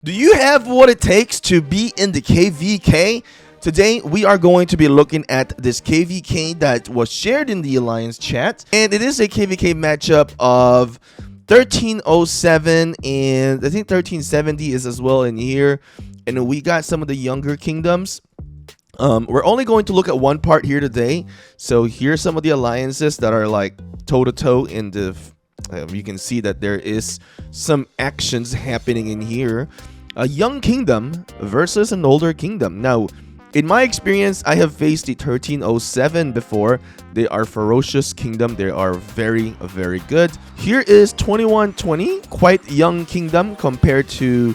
Do you have what it takes to be in the KvK? Today, we are going to be looking at this KvK that was shared in the Alliance chat. And it is a KvK matchup of 1307 and I think 1370 is as well in here. And we got some of the younger kingdoms. We're only going to look at one part here today. So here's some of the alliances that are like toe-to-toe in the... you can see that there is some actions happening in here. A young kingdom versus an older kingdom. Now, in my experience, I have faced the 1307 before. They are ferocious kingdom. They are very, very good. Here is 2120, quite young kingdom compared to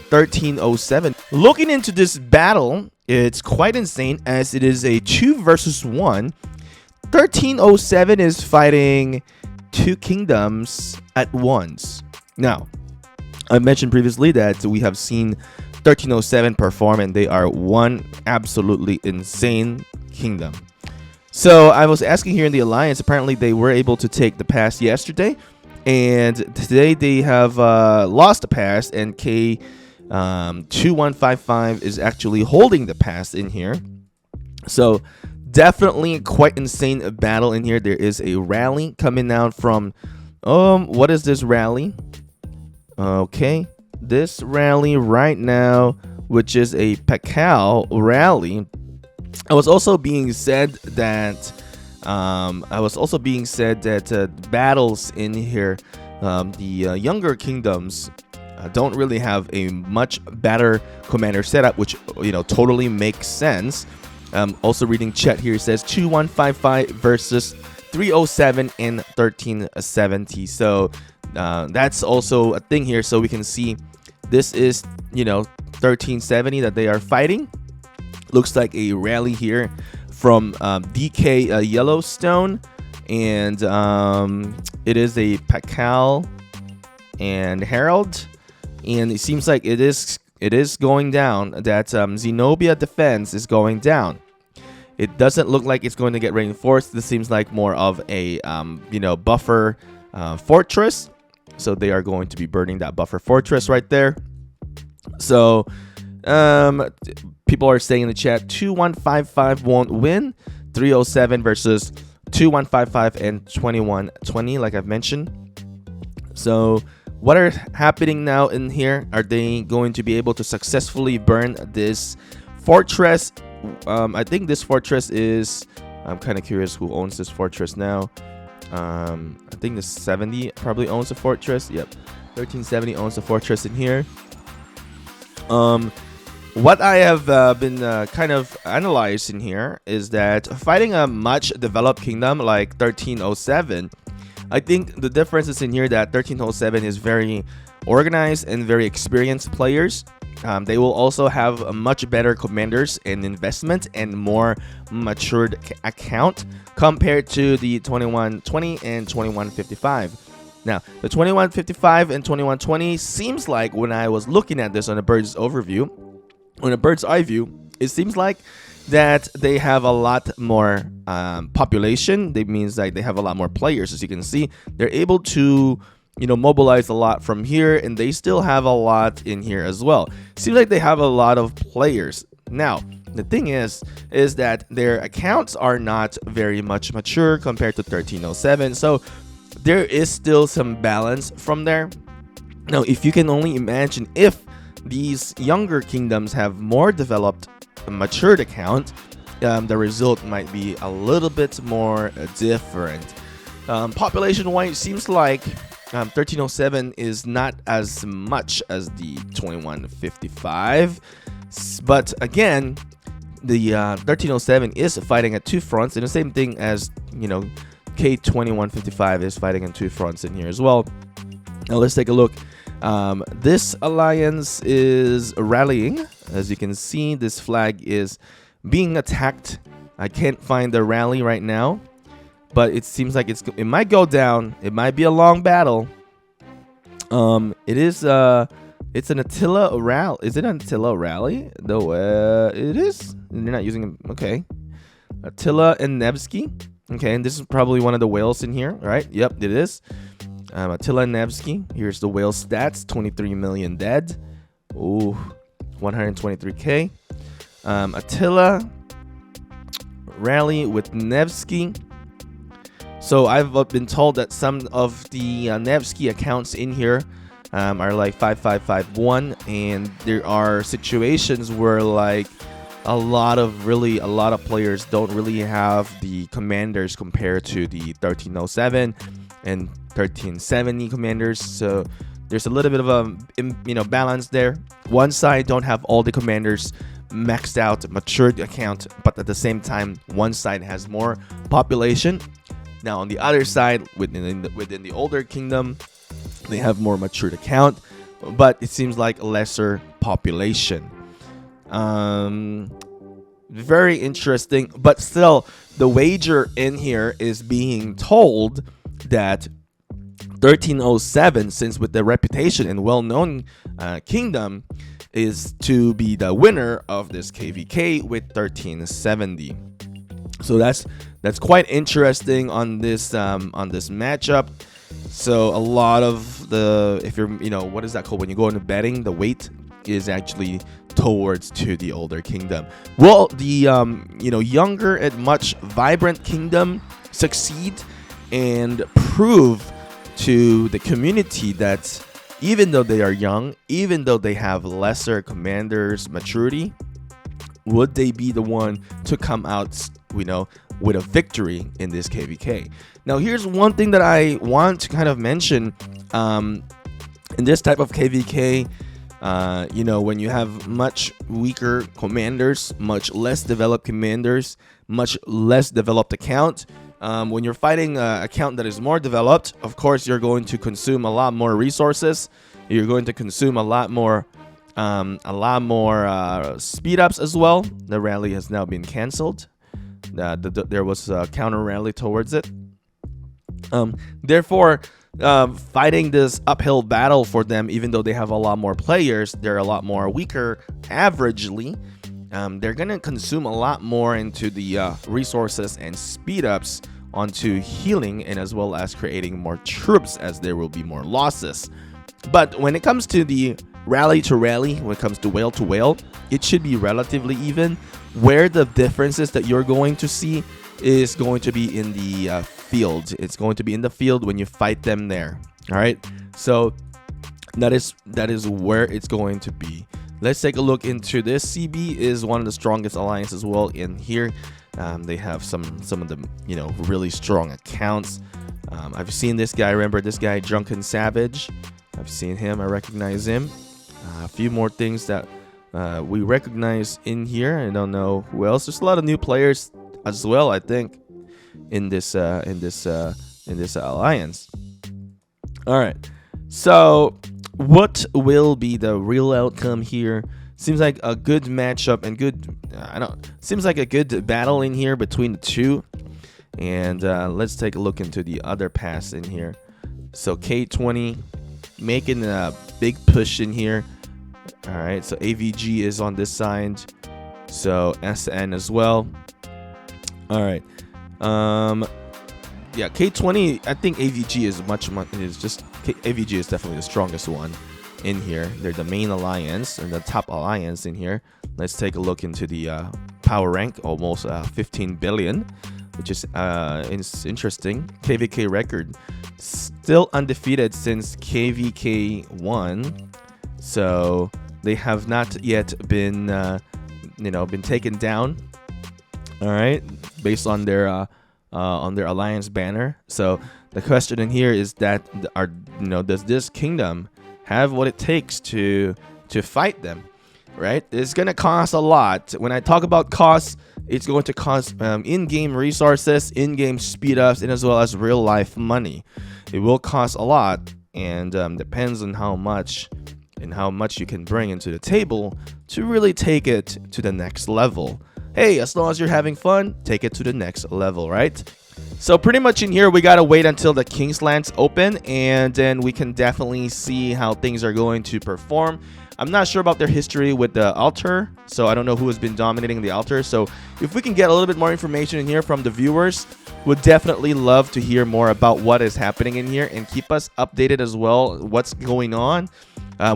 1307. Looking into this battle, it's quite insane as it is a 2 versus 1. 1307 is fighting two kingdoms at once. Now, I mentioned previously that we have seen 1307 perform, and they are one absolutely insane kingdom. So I was asking here in the alliance, apparently they were able to take the pass yesterday, and today they have lost the pass, and K2155 is actually holding the pass in here. So definitely quite insane battle in here. There is a rally coming out from what is this rally? Okay, this rally right now, which is a KvK rally. I was also being said that battles in here, the younger kingdoms don't really have a much better commander setup, which totally makes sense. Also reading chat here, it says 2155 versus 307 and 1370. So that's also a thing here. So we can see this is 1370 that they are fighting. Looks like a rally here from DK Yellowstone, and it is a KvK and Herald, and it seems like it is going down. That Zenobia defense is going down. It doesn't look like it's going to get reinforced. This seems like more of a buffer fortress. So they are going to be burning that buffer fortress right there. So people are saying in the chat 2155 won't win. 307 versus 2155 and 2120, like I've mentioned. So what are happening now in here? Are they going to be able to successfully burn this fortress? I think this fortress is... I'm kind of curious who owns this fortress now. I think the 70 probably owns the fortress. Yep, 1370 owns the fortress in here. What I have been kind of analyzing here is that fighting a much developed kingdom like 1307, I think the difference is in here that 1307 is very organized and very experienced players. They will also have much better commanders and investment and more matured account compared to the 2120 and 2155. Now, the 2155 and 2120 seems like, when I was looking at this on a bird's eye view, it seems like that they have a lot more population. That means like they have a lot more players. As you can see, they're able to mobilize a lot from here, and they still have a lot in here as well. Seems like they have a lot of players. Now, the thing is that their accounts are not very much mature compared to 1307. So there is still some balance from there. Now, if you can only imagine if these younger kingdoms have more developed, matured account, the result might be a little bit more different. Population-wise, seems like 1307 is not as much as the 2155, but again, the 1307 is fighting at two fronts, and the same thing as K2155 is fighting on two fronts in here as well. Now let's take a look. This alliance is rallying. As you can see, this flag is being attacked. I can't find the rally right now, but it seems like it might go down. It might be a long battle. It's an Attila rally. Is it an Attila rally? No, it is. They're not using it. Okay, Attila and Nevsky. Okay, and this is probably one of the whales in here, right? Yep, it is. Attila and Nevsky. Here's the whale stats: 23 million dead. Ooh, 123k. Attila, rally with Nevsky. So I've been told that some of the Nevsky accounts in here are like 5551, and there are situations where like a lot of players don't really have the commanders compared to the 1307 and 1370 commanders. So there's a little bit of a balance there. One side don't have all the commanders maxed out, matured account, but at the same time, one side has more population. Now on the other side, within the older kingdom, they have more matured account, but it seems like lesser population. Very interesting, but still, the wager in here is being told that 1307, since with the reputation and well-known kingdom, is to be the winner of this KvK with 1370. So that's quite interesting on this matchup. So a lot of the, if you're, what is that called when you go into betting, the weight is actually towards to the older kingdom. Will the younger and much vibrant kingdom succeed and prove to the community that even though they are young, even though they have lesser commanders maturity, would they be the one to come out, with a victory in this KvK? Now, here's one thing that I want to kind of mention. In this type of KvK, when you have much weaker commanders, much less developed commanders, much less developed account, when you're fighting an account that is more developed, of course, you're going to consume a lot more resources. You're going to consume a lot more speed ups as well. The rally has now been cancelled. There was a counter rally towards it. Therefore, fighting this uphill battle for them, even though they have a lot more players, they're a lot more weaker averagely. They're gonna consume a lot more into the resources and speed ups onto healing, and as well as creating more troops, as there will be more losses. But when it comes to the rally to rally, when it comes to whale to whale, it should be relatively even. Where the differences that you're going to see is going to be in the field. It's going to be in the field when you fight them there. All right, so that is where it's going to be. Let's take a look into this. CB is one of the strongest alliances as well in here. They have some of the really strong accounts. I've seen this guy. Remember this guy, Drunken Savage? I've seen him. I recognize him. A few more things that we recognize in here. I don't know who else. There's a lot of new players as well, I think, in this alliance. All right. So what will be the real outcome here? Seems like a good matchup and seems like a good battle in here between the two. And let's take a look into the other pass in here. So K20 making a big push in here. All right, so AVG is on this side, so SN as well. All right, yeah, K20. I think AVG is AVG is definitely the strongest one in here. They're the main alliance and the top alliance in here. Let's take a look into the power rank, almost 15 billion, which is interesting. KvK record still undefeated since KvK 1, so they have not yet been been taken down. All right, based on their alliance banner. So the question in here is that does this kingdom have what it takes to fight them? Right, it's gonna cost a lot. When I talk about costs, it's going to cost in-game resources, in-game speed ups, and as well as real life money. It will cost a lot, and depends on how much you can bring into the table to really take it to the next level. Hey, as long as you're having fun, take it to the next level, right? So pretty much in here, we gotta wait until the Kingslands open, and then we can definitely see how things are going to perform. I'm not sure about their history with the altar, so I don't know who has been dominating the altar. So if we can get a little bit more information in here from the viewers, would definitely love to hear more about what is happening in here, and keep us updated as well, what's going on.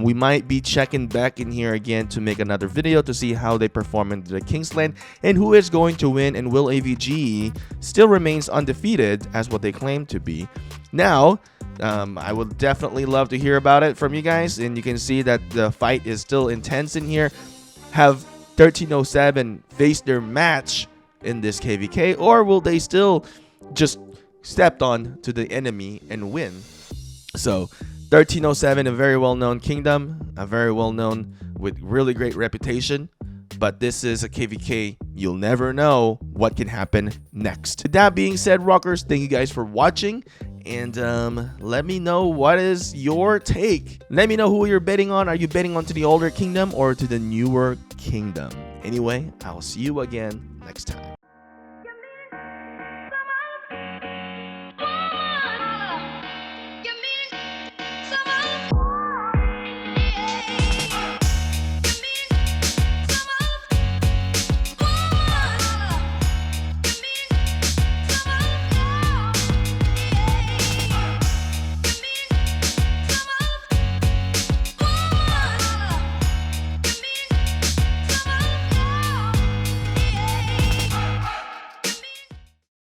We might be checking back in here again to make another video to see how they perform in the Kingsland and who is going to win, and will AVG still remains undefeated as what they claim to be. Now, I would definitely love to hear about it from you guys, and you can see that the fight is still intense in here. Have 1307 face their match in this KvK, or will they still just stepped on to the enemy and win? So 1307, a very well-known kingdom, a very well-known with really great reputation, but this is a KvK. You'll never know what can happen next. With that being said, rockers, thank you guys for watching, and let me know what is your take. Let me know who you're betting on. Are you betting onto the older kingdom or to the newer kingdom? Anyway, I'll see you again next time.